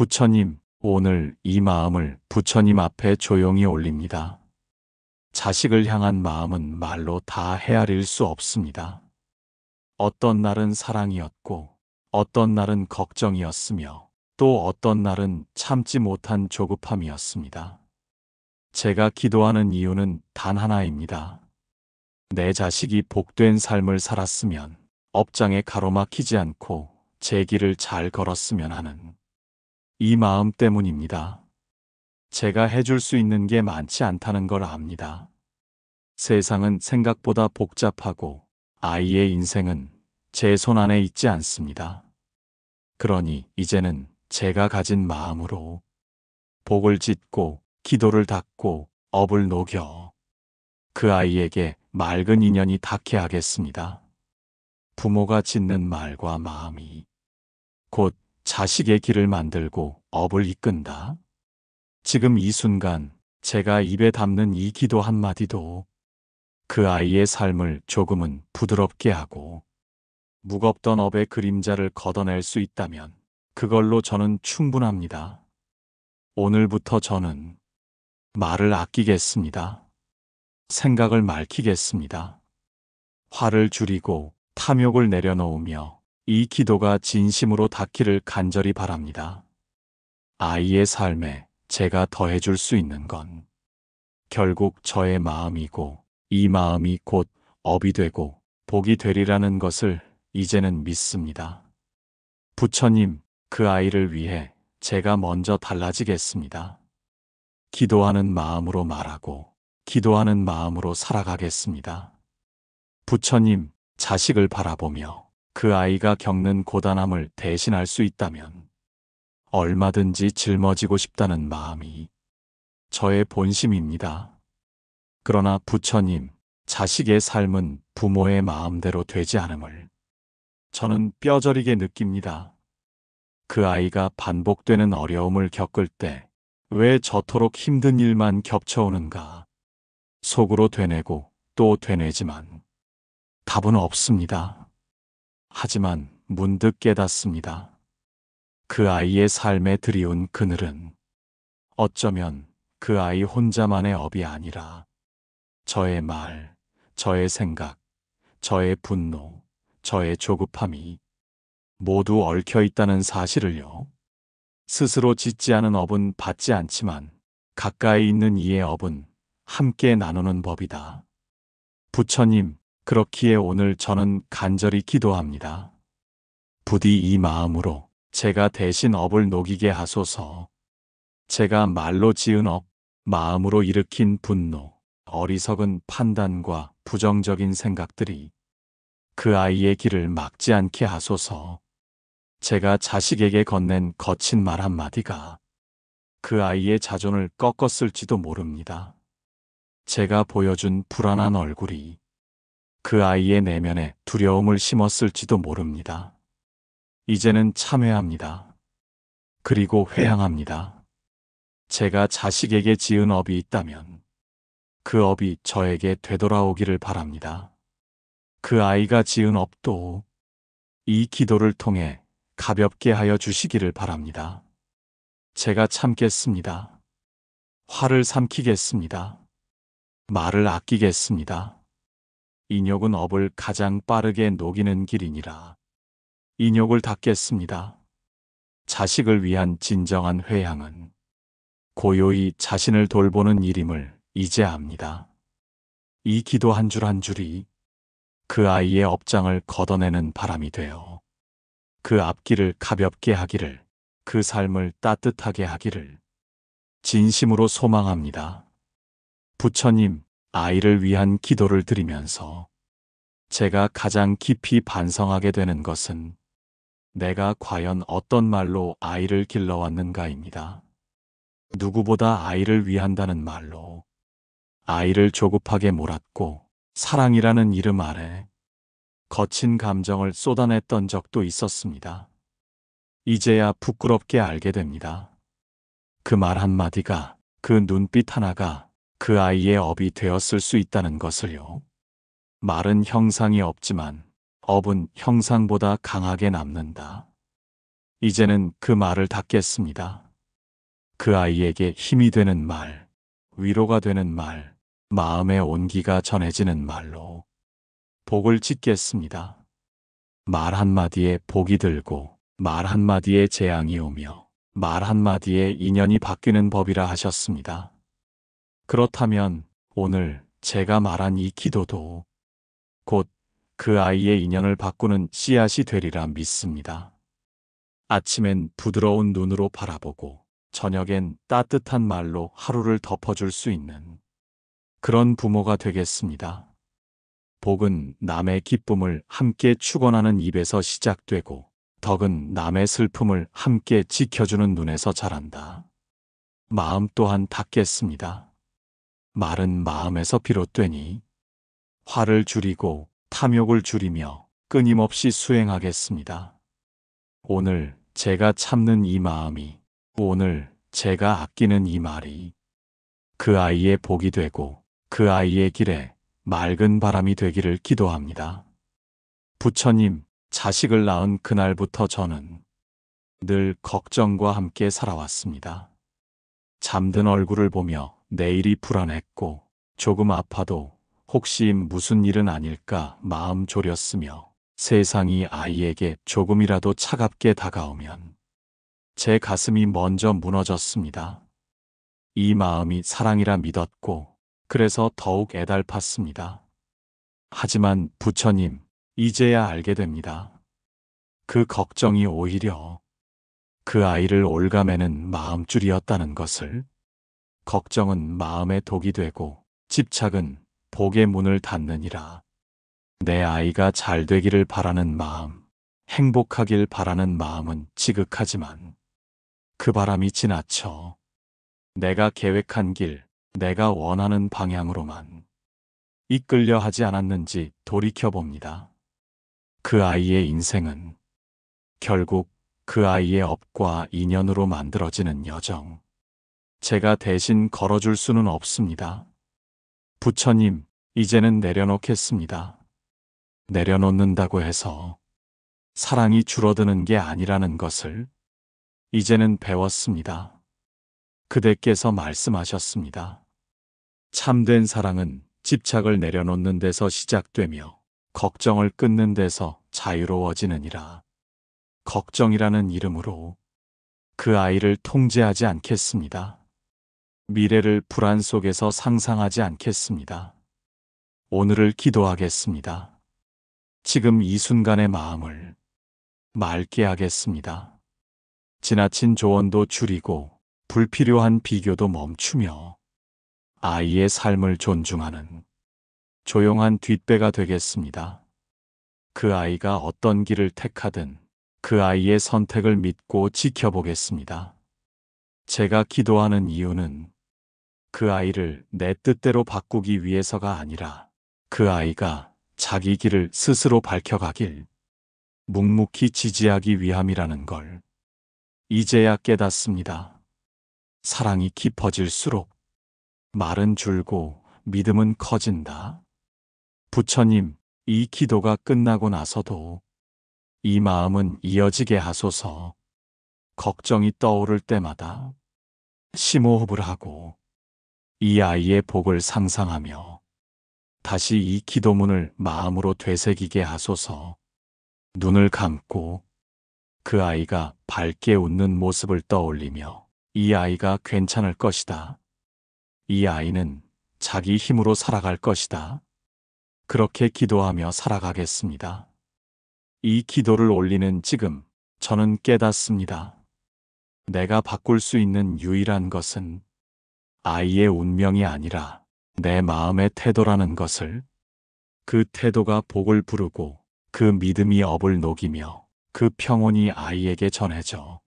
부처님, 오늘 이 마음을 부처님 앞에 조용히 올립니다. 자식을 향한 마음은 말로 다 헤아릴 수 없습니다. 어떤 날은 사랑이었고, 어떤 날은 걱정이었으며, 또 어떤 날은 참지 못한 조급함이었습니다. 제가 기도하는 이유는 단 하나입니다. 내 자식이 복된 삶을 살았으면, 업장에 가로막히지 않고 제 길을 잘 걸었으면 하는 이 마음 때문입니다. 제가 해줄 수 있는 게 많지 않다는 걸 압니다. 세상은 생각보다 복잡하고 아이의 인생은 제 손 안에 있지 않습니다. 그러니 이제는 제가 가진 마음으로 복을 짓고 기도를 닦고 업을 녹여 그 아이에게 맑은 인연이 닿게 하겠습니다. 부모가 짓는 말과 마음이 곧 자식의 길을 만들고 업을 이끈다. 지금 이 순간 제가 입에 담는 이 기도 한마디도 그 아이의 삶을 조금은 부드럽게 하고 무겁던 업의 그림자를 걷어낼 수 있다면 그걸로 저는 충분합니다. 오늘부터 저는 말을 아끼겠습니다. 생각을 맑히겠습니다. 화를 줄이고 탐욕을 내려놓으며 이 기도가 진심으로 닿기를 간절히 바랍니다. 아이의 삶에 제가 더해줄 수 있는 건 결국 저의 마음이고 이 마음이 곧 업이 되고 복이 되리라는 것을 이제는 믿습니다. 부처님, 그 아이를 위해 제가 먼저 달라지겠습니다. 기도하는 마음으로 말하고 기도하는 마음으로 살아가겠습니다. 부처님, 자식을 바라보며 그 아이가 겪는 고단함을 대신할 수 있다면 얼마든지 짊어지고 싶다는 마음이 저의 본심입니다. 그러나 부처님, 자식의 삶은 부모의 마음대로 되지 않음을 저는 뼈저리게 느낍니다. 그 아이가 반복되는 어려움을 겪을 때 왜 저토록 힘든 일만 겹쳐오는가? 속으로 되뇌고 또 되뇌지만 답은 없습니다. 하지만 문득 깨닫습니다. 그 아이의 삶에 들이운 그늘은 어쩌면 그 아이 혼자만의 업이 아니라 저의 말, 저의 생각, 저의 분노, 저의 조급함이 모두 얽혀 있다는 사실을요. 스스로 짓지 않은 업은 받지 않지만 가까이 있는 이의 업은 함께 나누는 법이다. 부처님, 그렇기에 오늘 저는 간절히 기도합니다. 부디 이 마음으로 제가 대신 업을 녹이게 하소서. 제가 말로 지은 업, 마음으로 일으킨 분노, 어리석은 판단과 부정적인 생각들이 그 아이의 길을 막지 않게 하소서. 제가 자식에게 건넨 거친 말 한마디가 그 아이의 자존을 꺾었을지도 모릅니다. 제가 보여준 불안한 얼굴이 그 아이의 내면에 두려움을 심었을지도 모릅니다. 이제는 참회합니다. 그리고 회항합니다. 제가 자식에게 지은 업이 있다면 그 업이 저에게 되돌아오기를 바랍니다. 그 아이가 지은 업도 이 기도를 통해 가볍게 하여 주시기를 바랍니다. 제가 참겠습니다. 화를 삼키겠습니다. 말을 아끼겠습니다. 인욕은 업을 가장 빠르게 녹이는 길이니라. 인욕을 닦겠습니다. 자식을 위한 진정한 회향은 고요히 자신을 돌보는 일임을 이제 압니다. 이 기도 한 줄 한 줄이 그 아이의 업장을 걷어내는 바람이 되어 그 앞길을 가볍게 하기를, 그 삶을 따뜻하게 하기를 진심으로 소망합니다. 부처님, 아이를 위한 기도를 드리면서 제가 가장 깊이 반성하게 되는 것은 내가 과연 어떤 말로 아이를 길러왔는가입니다. 누구보다 아이를 위한다는 말로 아이를 조급하게 몰았고 사랑이라는 이름 아래 거친 감정을 쏟아냈던 적도 있었습니다. 이제야 부끄럽게 알게 됩니다. 그 말 한마디가, 그 눈빛 하나가 그 아이의 업이 되었을 수 있다는 것을요. 말은 형상이 없지만 업은 형상보다 강하게 남는다. 이제는 그 말을 닫겠습니다. 그 아이에게 힘이 되는 말, 위로가 되는 말, 마음의 온기가 전해지는 말로 복을 짓겠습니다. 말 한마디에 복이 들고 말 한마디에 재앙이 오며 말 한마디에 인연이 바뀌는 법이라 하셨습니다. 그렇다면 오늘 제가 말한 이 기도도 곧 그 아이의 인연을 바꾸는 씨앗이 되리라 믿습니다. 아침엔 부드러운 눈으로 바라보고 저녁엔 따뜻한 말로 하루를 덮어줄 수 있는 그런 부모가 되겠습니다. 복은 남의 기쁨을 함께 축원하는 입에서 시작되고 덕은 남의 슬픔을 함께 지켜주는 눈에서 자란다. 마음 또한 닫겠습니다. 말은 마음에서 비롯되니 화를 줄이고 탐욕을 줄이며 끊임없이 수행하겠습니다. 오늘 제가 참는 이 마음이, 오늘 제가 아끼는 이 말이 그 아이의 복이 되고 그 아이의 길에 맑은 바람이 되기를 기도합니다. 부처님, 자식을 낳은 그날부터 저는 늘 걱정과 함께 살아왔습니다. 잠든 얼굴을 보며 내일이 불안했고 조금 아파도 혹시 무슨 일은 아닐까 마음 졸였으며 세상이 아이에게 조금이라도 차갑게 다가오면 제 가슴이 먼저 무너졌습니다. 이 마음이 사랑이라 믿었고 그래서 더욱 애달팠습니다. 하지만 부처님, 이제야 알게 됩니다. 그 걱정이 오히려 그 아이를 올가매는 마음줄이었다는 것을. 걱정은 마음의 독이 되고 집착은 복의 문을 닫느니라. 내 아이가 잘 되기를 바라는 마음, 행복하길 바라는 마음은 지극하지만 그 바람이 지나쳐 내가 계획한 길, 내가 원하는 방향으로만 이끌려 하지 않았는지 돌이켜봅니다. 그 아이의 인생은 결국 그 아이의 업과 인연으로 만들어지는 여정. 제가 대신 걸어줄 수는 없습니다. 부처님, 이제는 내려놓겠습니다. 내려놓는다고 해서 사랑이 줄어드는 게 아니라는 것을 이제는 배웠습니다. 그대께서 말씀하셨습니다. 참된 사랑은 집착을 내려놓는 데서 시작되며 걱정을 끊는 데서 자유로워지느니라. 걱정이라는 이름으로 그 아이를 통제하지 않겠습니다. 미래를 불안 속에서 상상하지 않겠습니다. 오늘을 기도하겠습니다. 지금 이 순간의 마음을 맑게 하겠습니다. 지나친 조언도 줄이고 불필요한 비교도 멈추며 아이의 삶을 존중하는 조용한 뒷배가 되겠습니다. 그 아이가 어떤 길을 택하든 그 아이의 선택을 믿고 지켜보겠습니다. 제가 기도하는 이유는 그 아이를 내 뜻대로 바꾸기 위해서가 아니라 그 아이가 자기 길을 스스로 밝혀가길 묵묵히 지지하기 위함이라는 걸 이제야 깨닫습니다. 사랑이 깊어질수록 말은 줄고 믿음은 커진다. 부처님, 이 기도가 끝나고 나서도 이 마음은 이어지게 하소서. 걱정이 떠오를 때마다 심호흡을 하고 이 아이의 복을 상상하며 다시 이 기도문을 마음으로 되새기게 하소서. 눈을 감고 그 아이가 밝게 웃는 모습을 떠올리며 이 아이가 괜찮을 것이다. 이 아이는 자기 힘으로 살아갈 것이다. 그렇게 기도하며 살아가겠습니다. 이 기도를 올리는 지금 저는 깨닫습니다. 내가 바꿀 수 있는 유일한 것은 아이의 운명이 아니라 내 마음의 태도라는 것을. 그 태도가 복을 부르고 그 믿음이 업을 녹이며 그 평온이 아이에게 전해져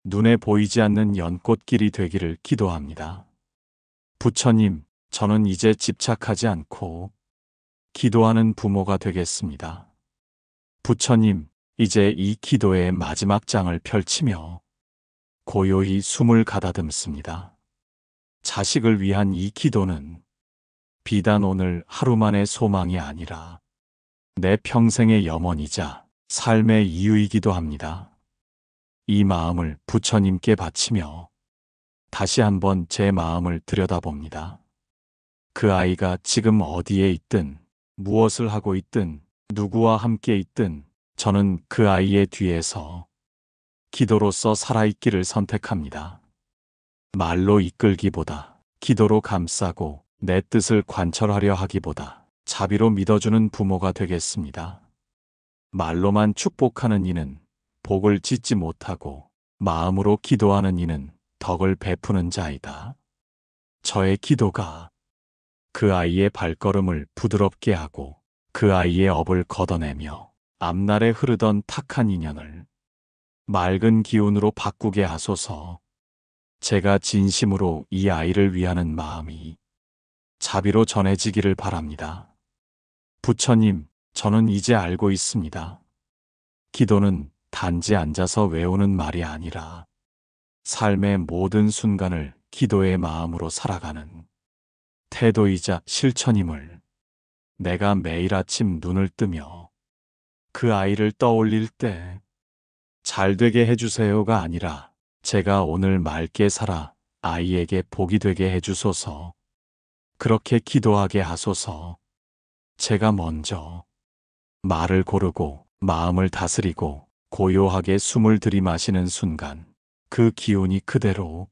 눈에 보이지 않는 연꽃길이 되기를 기도합니다. 부처님, 저는 이제 집착하지 않고 기도하는 부모가 되겠습니다. 부처님, 이제 이 기도의 마지막 장을 펼치며 고요히 숨을 가다듬습니다. 자식을 위한 이 기도는 비단 오늘 하루만의 소망이 아니라 내 평생의 염원이자 삶의 이유이기도 합니다. 이 마음을 부처님께 바치며 다시 한번 제 마음을 들여다봅니다. 그 아이가 지금 어디에 있든, 무엇을 하고 있든, 누구와 함께 있든, 저는 그 아이의 뒤에서 기도로서 살아있기를 선택합니다. 말로 이끌기보다, 기도로 감싸고 내 뜻을 관철하려 하기보다 자비로 믿어주는 부모가 되겠습니다. 말로만 축복하는 이는 복을 짓지 못하고 마음으로 기도하는 이는 덕을 베푸는 자이다. 저의 기도가 그 아이의 발걸음을 부드럽게 하고 그 아이의 업을 걷어내며 앞날에 흐르던 탁한 인연을 맑은 기운으로 바꾸게 하소서. 제가 진심으로 이 아이를 위하는 마음이 자비로 전해지기를 바랍니다. 부처님, 저는 이제 알고 있습니다. 기도는 단지 앉아서 외우는 말이 아니라 삶의 모든 순간을 기도의 마음으로 살아가는 태도이자 실천임을 내가 매일 아침 눈을 뜨며 그 아이를 떠올릴 때 잘 되게 해주세요가 아니라 제가 오늘 맑게 살아 아이에게 복이 되게 해주소서. 그렇게 기도하게 하소서. 제가 먼저 말을 고르고 마음을 다스리고 고요하게 숨을 들이마시는 순간 그 기운이 그대로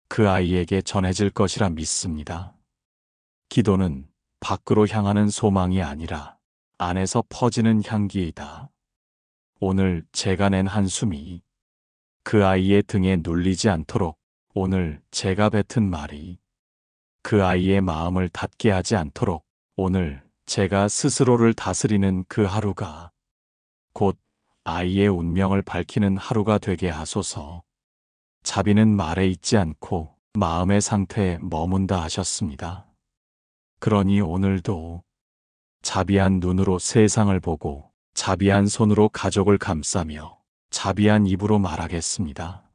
그 아이에게 전해질 것이라 믿습니다. 기도는 밖으로 향하는 소망이 아니라 안에서 퍼지는 향기이다. 오늘 제가 낸 한숨이 그 아이의 등에 눌리지 않도록, 오늘 제가 뱉은 말이 그 아이의 마음을 닫게 하지 않도록, 오늘 제가 스스로를 다스리는 그 하루가 곧 아이의 운명을 밝히는 하루가 되게 하소서. 자비는 말에 있지 않고 마음의 상태에 머문다 하셨습니다. 그러니 오늘도 자비한 눈으로 세상을 보고 자비한 손으로 가족을 감싸며 자비한 입으로 말하겠습니다.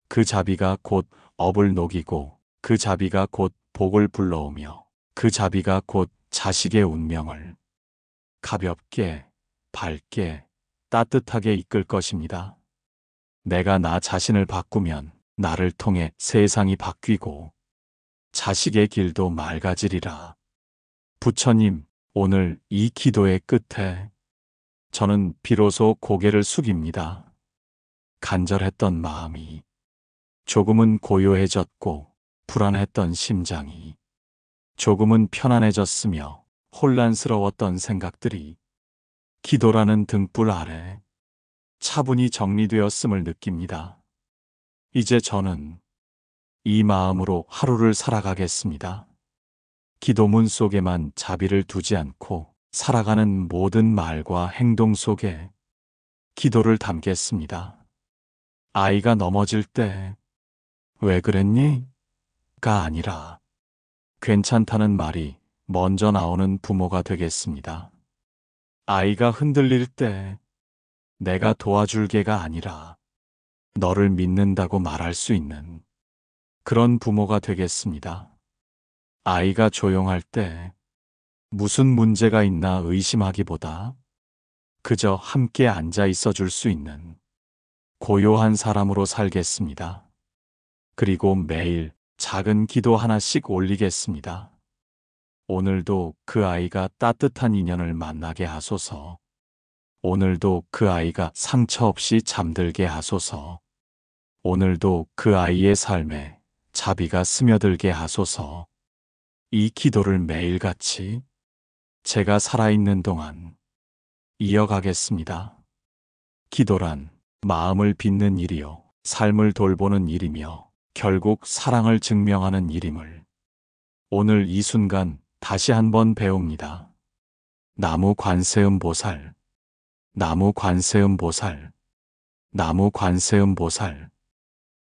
그 자비가 곧 업을 녹이고 그 자비가 곧 복을 불러오며 그 자비가 곧 자식의 운명을 가볍게, 밝게, 따뜻하게 이끌 것입니다. 내가 나 자신을 바꾸면 나를 통해 세상이 바뀌고 자식의 길도 맑아지리라. 부처님, 오늘 이 기도의 끝에 저는 비로소 고개를 숙입니다. 간절했던 마음이 조금은 고요해졌고 불안했던 심장이 조금은 편안해졌으며 혼란스러웠던 생각들이 기도라는 등불 아래 차분히 정리되었음을 느낍니다. 이제 저는 이 마음으로 하루를 살아가겠습니다. 기도문 속에만 자비를 두지 않고 살아가는 모든 말과 행동 속에 기도를 담겠습니다. 아이가 넘어질 때 왜 그랬니? 가 아니라 괜찮다는 말이 먼저 나오는 부모가 되겠습니다. 아이가 흔들릴 때 내가 도와줄게가 아니라 너를 믿는다고 말할 수 있는 그런 부모가 되겠습니다. 아이가 조용할 때 무슨 문제가 있나 의심하기보다 그저 함께 앉아 있어 줄 수 있는 고요한 사람으로 살겠습니다. 그리고 매일 작은 기도 하나씩 올리겠습니다. 오늘도 그 아이가 따뜻한 인연을 만나게 하소서. 오늘도 그 아이가 상처 없이 잠들게 하소서. 오늘도 그 아이의 삶에 자비가 스며들게 하소서. 이 기도를 매일같이 제가 살아있는 동안 이어가겠습니다. 기도란 마음을 빚는 일이요, 삶을 돌보는 일이며 결국 사랑을 증명하는 일임을 오늘 이 순간 다시 한번 배웁니다. 나무 관세음 보살, 나무 관세음 보살, 나무 관세음 보살.